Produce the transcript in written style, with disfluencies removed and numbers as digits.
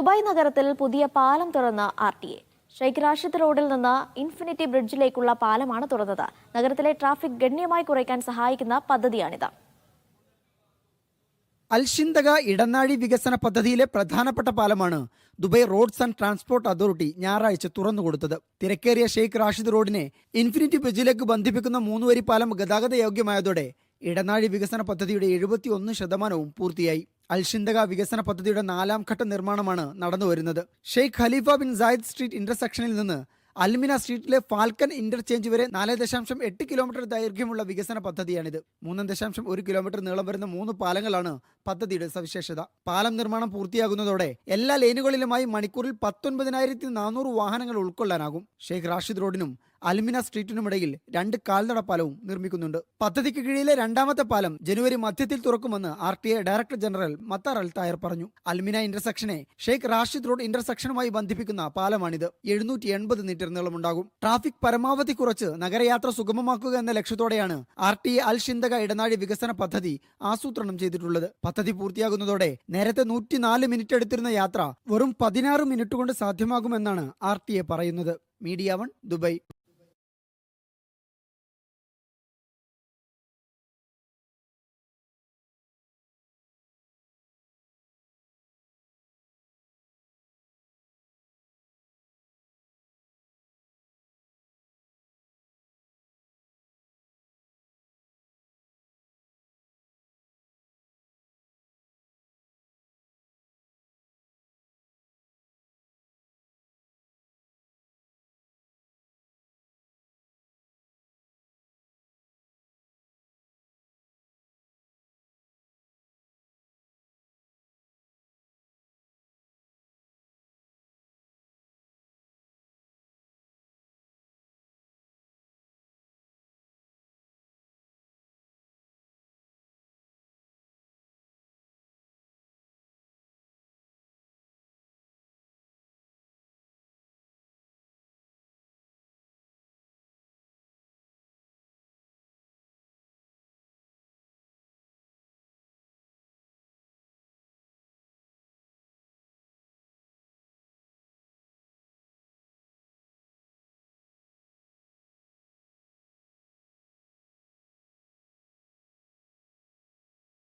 Dubai നഗരത്തിൽ പുതിയ പാലം തുറന്ന RTA. ഷെയ്ഖ് റാഷിദ് റോഡിൽ നിന്ന് ഇൻഫിനിറ്റി ബ്രിഡ്ജിലേക്കുള്ള പാലമാണ് തുറന്നത്. നഗരത്തിലെ ട്രാഫിക് ഗണ്യമായി കുറയ്ക്കാൻ സഹായിക്കുന്ന പദ്ധതിയാണിത്. അൽഷിന്തക ഇടനാഴി വികസന പദ്ധതിയിലെ പ്രധാനപ്പെട്ട പാലമാണ് Dubai roads and transport authority ഞായറാഴ്ച തുറന്നുകൊടുത്തത്. തിരക്കേറിയ ഷെയ്ഖ് റാഷിദ് റോഡിനെ ഇൻഫിനിറ്റി ബ്രിഡ്ജിലേക്ക് ബന്ധിപ്പിക്കുന്ന 3 വരി പാലം ഗതാഗത യോഗ്യമായതോടെ ഇടനാഴി വികസന പദ്ധതിയുടെ 71% പൂർത്തിയായി. അൽഷിന്തക വികസന പദ്ധതിയുടെ 4ാം ഘട്ട നിർമ്മാണമാണ് നടന്നുവരുന്നത്. Sheikh Khalifa bin Zayed street ഇന്റർസെക്ഷനിൽ നിന്ന് അൽമിന സ്ട്രീറ്റിലെ ഫാൽക്കൺ ഇന്റർചേഞ്ച് വരെ 4.8 കിലോമീറ്റർ ദൈർഘ്യമുള്ള വികസന പദ്ധതിയാണിത്. 3.1 കിലോമീറ്റർ നീളം വരുന്ന 3 പാലങ്ങളാണ് പദ്ധതിയുടെ സവിശേഷത. പാലം നിർമ്മാണം പൂർത്തിയാകുന്നതോടെ എല്ലാ ലേനുകളിലുമായി മണിക്കൂറിൽ 19,400 വാഹനങ്ങൾ ഉൾക്കൊള്ളാനാകും. ഷെയ്ഖ് റാഷിദ് റോഡിനും അൽമിന സ്ട്രീറ്റിനുമിടയിൽ 2 കാൽനട പാലവും നിർമ്മിക്കുന്നുണ്ട്. പദ്ധതിക്ക് കീഴിലെ 2ാമത്തെ പാലം ജനുവരി മധ്യത്തിൽ തുറക്കുമെന്ന് RTA ഡയറക്ടർ ജനറൽ മത്താർ അൽ തായർ പറഞ്ഞു. അൽമിന ഇന്റർസെക്ഷനെ ഷെയ്ഖ് റാഷിദ് റോഡ് ഇന്റർസെക്ഷനുമായി ബന്ധിപ്പിക്കുന്ന പാലമാണിത്. 780 മീറ്റർ നീളമുണ്ടാകും. ട്രാഫിക് പരമാവധി കുറച്ച് നഗരയാത്ര സുഗമമാക്കുക എന്ന ലക്ഷ്യത്തോടെയാണ് RTA അൽഷിന്തക ഇടനാഴി വികസന പദ്ധതി ആസൂത്രണം ചെയ്തിട്ടുള്ളത്. പദ്ധതി പൂർത്തിയാകുന്നതോടെ നേരത്തെ 104 മിനിറ്റ് എടുത്തിരുന്ന യാത്ര വെറും 16 മിനിറ്റ് കൊണ്ട് സാധ്യമാകുമെന്നാണ് RTA പറയുന്നത്. Media 1 Dubai.